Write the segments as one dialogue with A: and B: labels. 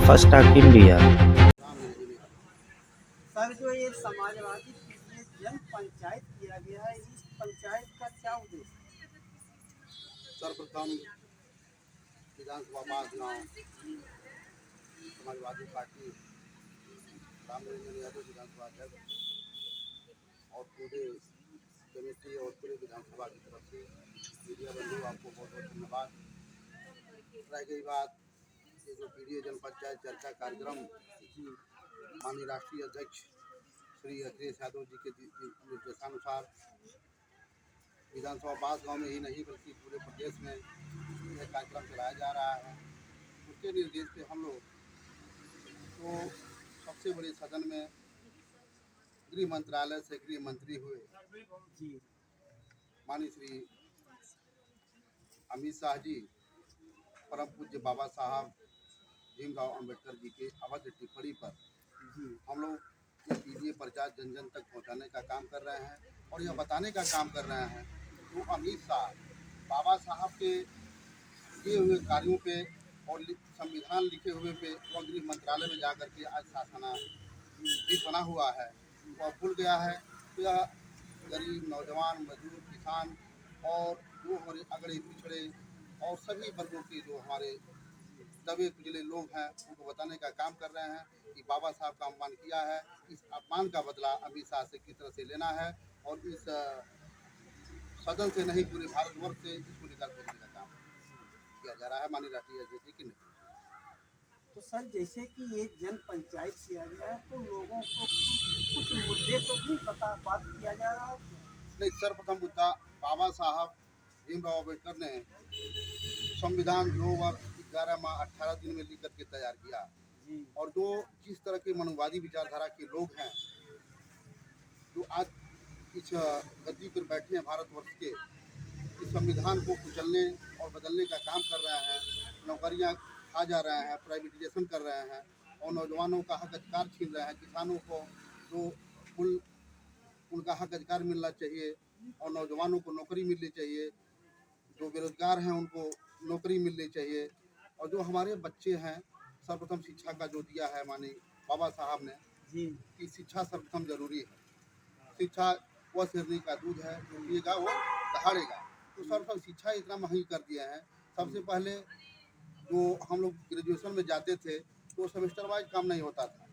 A: First of India.
B: Sir, जो ये समाजवादी में जन पंचायत किया गया है, इस पंचायत का क्या उद्देश्य?
C: सर्वप्रथम विधानसभा पास चुनाव समाजवादी पार्टी रामनिरंजन यादव विधानसभा अध्यक्ष और पूरे समिति और पूरे विधानसभा की तरफ से मीडिया बंधु आपको बहुत बहुत धन्यवाद। रह गई बात ये जो पीडीए जन पंचायत चर्चा कार्यक्रम माननीय राष्ट्रीय अध्यक्ष श्री अखिलेश यादव जी के निर्देशानुसार विधानसभा बास गाँव में ही नहीं बल्कि पूरे प्रदेश में यह कार्यक्रम चलाया जा रहा है। उसके निर्देश पे हम लोग तो सबसे बड़े सदन में गृह मंत्रालय से गृह मंत्री हुए माननीय श्री अमित शाह जी परम पूज्य बाबा साहब भीमराव अंबेडकर जी के अभद्र टिप्पणी पर हम लोग ये पीडीए प्रचार जन जन तक पहुंचाने का काम कर रहे हैं और यह बताने का काम कर रहे हैं तो अमित शाह बाबा साहब के किए हुए कार्यों पे और संविधान लिखे हुए पे वह गृह मंत्रालय में जाकर के आज शासना भी बना हुआ है वह भूल गया है। तो यह गरीब नौजवान मजदूर किसान और जो हमारे अगड़े पिछड़े और सभी वर्गों के जो हमारे दबे कुचले लोग हैं उनको बताने का काम कर रहे हैं कि बाबा साहब का अपमान किया है, इस अपमान का बदला अमित शाह से किस तरह से लेना है और इस सदन से नहीं पूरे भारतवर्ष से इसको निकाल देने का काम किया जा रहा है माननीय राष्ट्रीय अध्यक्ष जी की।
B: तो सर, जैसे कि ये जन पंचायत किया गया है तो लोगों को कुछ मुद्दे तो भी बात किया जा रहा है।
C: नहीं, सर्वप्रथम मुद्दा बाबा साहब भीमराव अम्बेडकर ने संविधान 2 वर्ष 11 माह 18 दिन में लिख करके तैयार किया और जो जिस तरह के मनुवादी विचारधारा के लोग हैं जो आज इस गद्दी पर बैठे हैं भारतवर्ष के इस संविधान को कुचलने और बदलने का काम कर रहे हैं, नौकरियां खा जा रहे हैं, प्राइवेटाइजेशन कर रहे हैं और नौजवानों का हक अधिकार छीन रहे हैं। किसानों को जो उनका हक अधिकार मिलना चाहिए और नौजवानों को नौकरी मिलनी चाहिए, जो बेरोजगार हैं उनको नौकरी मिलनी चाहिए और जो हमारे बच्चे हैं सर्वप्रथम शिक्षा का जो दिया है माननीय बाबा साहब ने कि शिक्षा सर्वप्रथम जरूरी है। शिक्षा वह सिरनी का दूध है, जो पिएगा वो दहाड़ेगा। तो सर्वप्रथम शिक्षा इतना महंगी कर दिया है। सबसे पहले जो हम लोग ग्रेजुएशन में जाते थे तो सेमेस्टर वाइज काम नहीं होता था।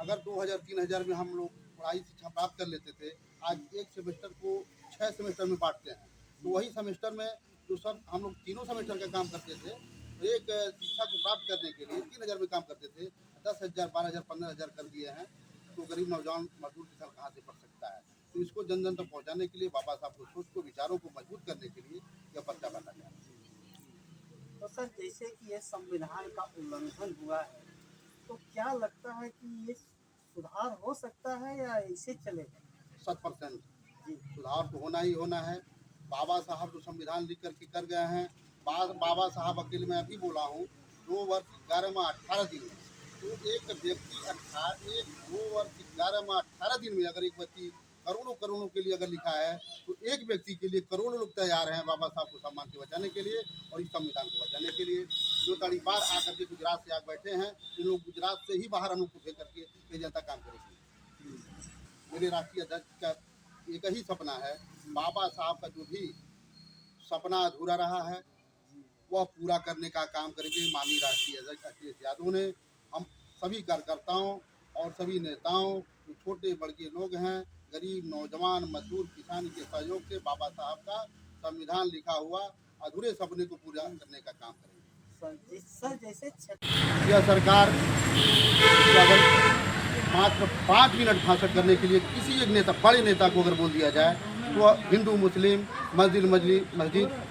C: अगर 2000-3000 में हम लोग पढ़ाई शिक्षा प्राप्त कर लेते थे, आज एक सेमेस्टर को 6 सेमेस्टर में बांटते हैं। तो वही सेमेस्टर में जो सब हम लोग 3 सेमेस्टर का काम करते थे एक शिक्षा को प्राप्त करने के लिए 3000 में काम करते थे, 10,000 12,000 15,000 कर दिए हैं। तो गरीब नौजवान मजदूर किसान कहाँ से पढ़ सकता है। तो इसको जन जन तक पहुँचाने के लिए बाबा साहब को सोच को विचारों को मजबूत करने के लिए यह पर्चा बना गया।
B: तो सर, जैसे कि ये संविधान का उल्लंघन हुआ है तो क्या लगता है कि ये सुधार हो सकता है या ऐसे चलेगा?
C: 100% सुधार तो होना ही होना है। बाबा साहब जो संविधान लिख करके कर गए हैं, बाबा साहब अकेले मैं अभी बोला हूँ 2 वर्ष 11 माह 18 दिन में। तो एक व्यक्ति 2 वर्ष 11 माह 18 दिन में अगर एक व्यक्ति करोड़ों के लिए अगर लिखा है तो एक व्यक्ति के लिए करोड़ों लोग तैयार हैं बाबा साहब को सम्मान से बचाने के लिए और इस संविधान को बचाने के लिए। जो तड़ीपार आकर के गुजरात से आग बैठे हैं, इन लोग गुजरात से ही बाहर हम लोग करके ये जनता काम करेगी। मेरे राष्ट्रीय अध्यक्ष का एक ही सपना है, बाबा साहब का जो भी सपना अधूरा रहा है वह पूरा करने का काम करेंगे माननीय राष्ट्रीय अध्यक्ष अखिलेश यादव ने। हम सभी कार्यकर्ताओं और सभी नेताओं, जो छोटे बड़े लोग हैं, गरीब नौजवान मजदूर किसान के सहयोग से बाबा साहब का संविधान लिखा हुआ अधूरे सपने को पूरा करने का काम करेंगे।
B: सर, जैसे
C: यह सरकार अगर मात्र 5 मिनट भाषण करने के लिए किसी एक नेता बड़े नेता को अगर बोल दिया जाए तो हिंदू मुस्लिम मस्जिद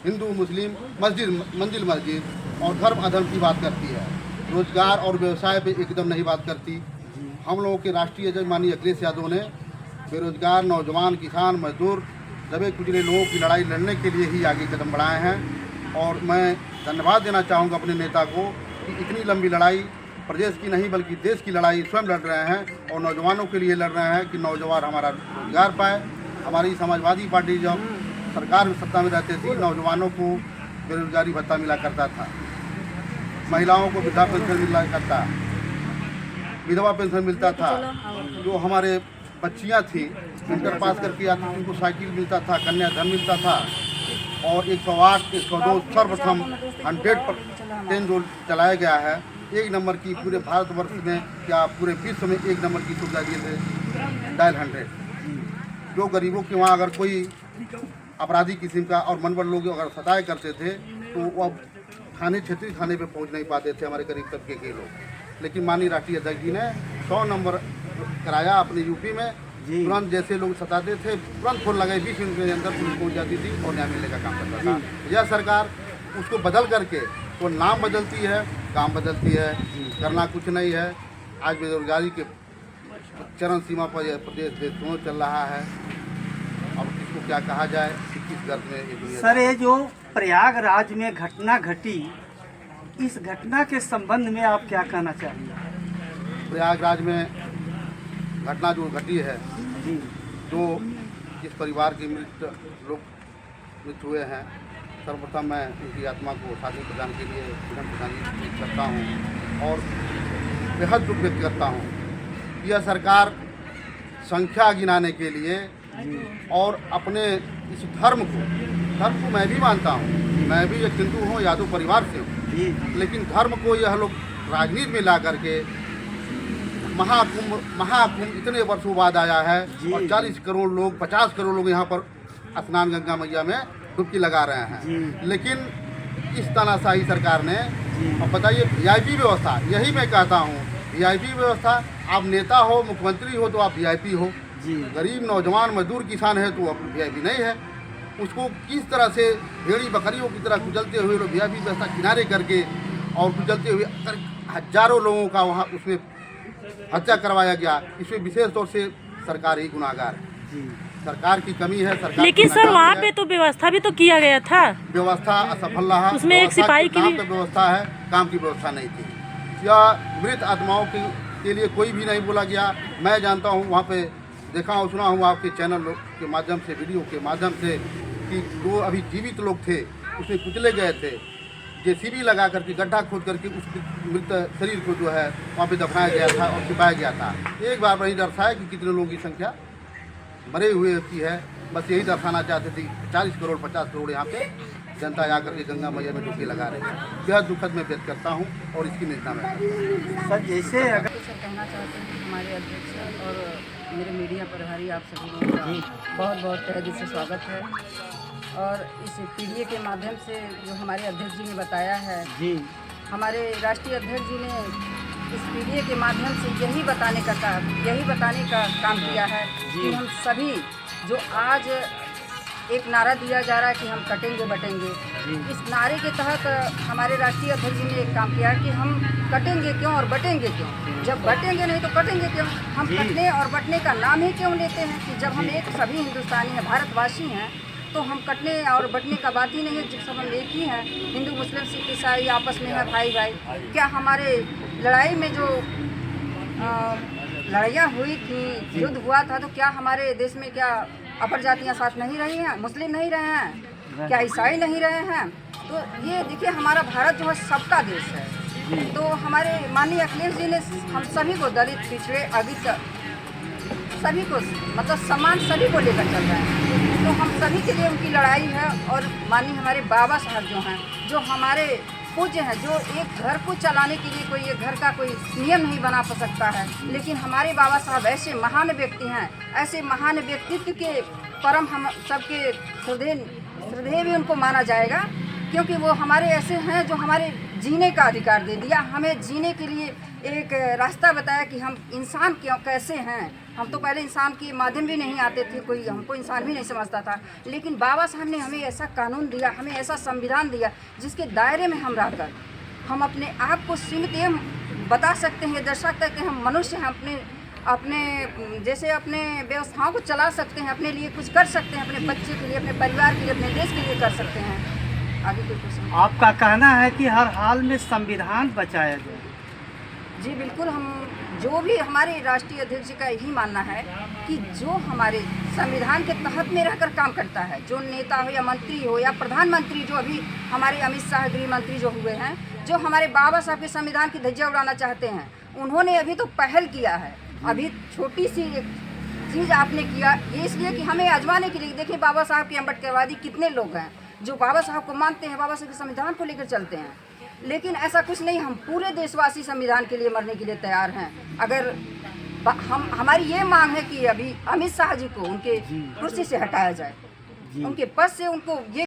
C: हिंदू मुस्लिम मंदिर मस्जिद और धर्म अधर्म की बात करती है, रोजगार और व्यवसाय पे एकदम नहीं बात करती। हम लोगों के राष्ट्रीय अध्यक्ष माननीय अखिलेश यादव ने बेरोजगार नौजवान किसान मजदूर दबे कुचले लोगों की लड़ाई लड़ने के लिए ही आगे कदम बढ़ाए हैं और मैं धन्यवाद देना चाहूँगा अपने नेता को कि इतनी लंबी लड़ाई प्रदेश की नहीं बल्कि देश की लड़ाई स्वयं लड़ रहे हैं और नौजवानों के लिए लड़ रहे हैं कि नौजवान हमारा रोजगार पाए। हमारी समाजवादी पार्टी जब सरकार में सत्ता में रहती थी नौजवानों को बेरोजगारी भत्ता मिला करता था, महिलाओं को वृद्धा पेंशन मिला करता, विधवा पेंशन मिलता था, जो हमारे बच्चियां थी इंटर पास करके आती थी उनको साइकिल मिलता था, कन्याधन मिलता था, और 108, 102 सर्वप्रथम 100% जो चलाया गया है, 1 नंबर की पूरे भारतवर्ष में या पूरे विश्व में 1 नंबर की सुविधा दिए थे डायल 100। जो गरीबों के वहाँ अगर कोई अपराधी किस्म का और मनवर लोग अगर सताया करते थे तो वो अब क्षेत्रीय थाने पे पहुंच नहीं पाते थे हमारे गरीब तबके के लोग। लेकिन माननीय राष्ट्रीय अध्यक्ष जी ने 100 नंबर कराया अपने यूपी में। तुरंत जैसे लोग सताते थे तुरंत फोन लगाए, 20 मिनट के अंदर पुलिस पहुंच जाती थी और न्याय मिलने का काम करता था। यह सरकार उसको बदल करके तो नाम बदलती है, काम बदलती है, करना कुछ नहीं है। आज बेरोजगारी के चरम सीमा पर यह प्रदेश देशों चल रहा है। अब इसको क्या कहा जाए, किस गर्द में ये दुनिया।
B: सर, ये जो प्रयागराज में घटना घटी, इस घटना के संबंध में आप क्या कहना चाहेंगे?
C: प्रयागराज में घटना जो घटी है,
B: जी,
C: जो जिस परिवार के मृत हुए हैं, सर्वप्रथम मैं उनकी आत्मा को शांति प्रदान के लिए श्रद्धांजलि करता हूँ और बेहद दुख व्यक्त करता हूँ। यह सरकार संख्या गिनाने के लिए और अपने इस धर्म को मैं भी मानता हूँ, मैं भी एक हिंदू हूँ, यादव परिवार से हूँ, लेकिन धर्म को यह लोग राजनीति में ला करके महाकुंभ इतने वर्षों बाद आया है और 40 करोड़ लोग 50 करोड़ लोग यहाँ पर स्नान गंगा मैया में डुबकी लगा रहे हैं। लेकिन इस तानाशाही सरकार ने, अब बताइए वीआईपी व्यवस्था, यही मैं कहता हूँ, वीआईपी व्यवस्था, आप नेता हो, मुख्यमंत्री हो तो आप वीआईपी हो, गरीब नौजवान मजदूर किसान है तो आप वीआईपी नहीं है। उसको किस तरह से भेड़ी बकरियों की तरह कुचलते हुए लोग वीआईपी व्यवस्था किनारे करके और कुचलते हुए हजारों लोगों का वहाँ उसमें हत्या करवाया गया। इसमें विशेष तौर से सरकार ही गुनाहगार है, सरकार की कमी है। सरकार,
A: लेकिन सर वहाँ पे तो व्यवस्था भी तो किया गया था,
C: व्यवस्था असफल रहा।
A: उसमें एक सिपाही की भी
C: व्यवस्था है, काम की व्यवस्था नहीं थी। या मृत आत्माओं के लिए कोई भी नहीं बोला गया। मैं जानता हूँ, वहाँ पे देखा हूँ, सुना हूँ आपके चैनल के माध्यम से, वीडियो के माध्यम से, कि जो अभी जीवित लोग थे उसमें कुचले गए थे, जेसीबी लगा करके गड्ढा खोद करके उस मृत शरीर को जो है वहाँ पे दफनाया गया था और छिपाया गया था। एक बार वही दर्शाया कि कितने लोगों की संख्या मरे हुए की है, बस यही दर्शाना चाहते थे। 40 करोड़ 50 करोड़ यहाँ पे जनता आकर के गंगा मैया में डुबकी लगा रही है। बेहद दुखद मैं व्यक्त करता हूँ और इसकी निंदा में।
B: सर, जैसे अगर
D: कहना चाहते हैं कि हमारे अध्यक्ष और मेरे मीडिया प्रभारी आप सभी लोगों का बहुत बहुत तहे दिल से स्वागत है। और इस पीडीए के माध्यम से जो हमारे अध्यक्ष जी ने बताया है, हमारे राष्ट्रीय अध्यक्ष जी ने इस पीडीए के माध्यम से यही बताने का काम किया है कि हम सभी जो आज एक नारा दिया जा रहा है कि हम कटेंगे बटेंगे, इस नारे के तहत हमारे राष्ट्रीय अध्यक्ष जी ने एक काम किया कि हम कटेंगे क्यों और बटेंगे क्यों। जब बटेंगे नहीं तो कटेंगे क्यों। हम कटने और बटने का नाम ही क्यों लेते हैं कि जब हम एक सभी हिंदुस्तानी हैं, भारतवासी हैं, तो हम कटने और बटने का बात ही नहीं है। जब सब हम एक ही हैं, हिंदू मुस्लिम सिख ईसाई आपस में है भाई भाई। क्या हमारे लड़ाई में जो लड़ाइयाँ हुई थी, युद्ध हुआ था, तो क्या हमारे देश में क्या अपर जातियाँ साथ नहीं रही हैं, मुस्लिम नहीं रहे हैं, क्या ईसाई नहीं रहे हैं? तो ये देखिए, हमारा भारत जो है सबका देश है। तो हमारे माननीय अखिलेश जी ने हम सभी को, दलित पिछड़े अगित सभी को, मतलब सम्मान सभी को लेकर चल रहे हैं। तो हम सभी के लिए उनकी लड़ाई है। और माननीय हमारे बाबा साहब जो हैं, जो हमारे पूज्य हैं, जो एक घर को चलाने के लिए कोई एक घर का कोई नियम नहीं बना सकता है, लेकिन हमारे बाबा साहब ऐसे महान व्यक्ति हैं, ऐसे महान व्यक्तित्व के परम हम सबके श्रद्धेय भी उनको माना जाएगा, क्योंकि वो हमारे ऐसे हैं जो हमारे जीने का अधिकार दे दिया, हमें जीने के लिए एक रास्ता बताया कि हम इंसान क्यों कैसे हैं। हम तो पहले इंसान के माध्यम भी नहीं आते थे, कोई हमको इंसान भी नहीं समझता था, लेकिन बाबा साहब ने हमें ऐसा कानून दिया, हमें ऐसा संविधान दिया जिसके दायरे में हम रहकर हम अपने आप को सीमित ये बता सकते हैं, दर्शा सकते हैं हम मनुष्य हैं, अपने जैसे अपने व्यवस्थाओं को चला सकते हैं, अपने लिए कुछ कर सकते हैं, अपने बच्चे के लिए, अपने परिवार के लिए, अपने देश के लिए कर सकते हैं। आगे कोई क्वेश्चन?
B: आपका कहना है कि हर हाल में संविधान बचाया जाए।
D: जी बिल्कुल, हम जो भी हमारे राष्ट्रीय अध्यक्ष जी का यही मानना है कि जो हमारे संविधान के तहत में रहकर काम करता है, जो नेता हो या मंत्री हो या प्रधानमंत्री, जो अभी हमारे अमित शाह गृह मंत्री जो हुए हैं, जो हमारे बाबा साहब के संविधान की धज्जियां उड़ाना चाहते हैं, उन्होंने अभी तो पहल किया है। अभी छोटी सी एक चीज़ आपने किया, ये इसलिए कि हमें आजमाने के लिए। देखिए बाबा साहब के अम्बेडकरवादी कितने लोग हैं जो बाबा साहब को मानते हैं, बाबा साहब के संविधान को लेकर चलते हैं, लेकिन ऐसा कुछ नहीं। हम पूरे देशवासी संविधान के लिए मरने के लिए तैयार हैं। अगर हमारी ये मांग है कि अभी अमित शाह जी को उनके कुर्सी से हटाया जाए, उनके पद से उनको ये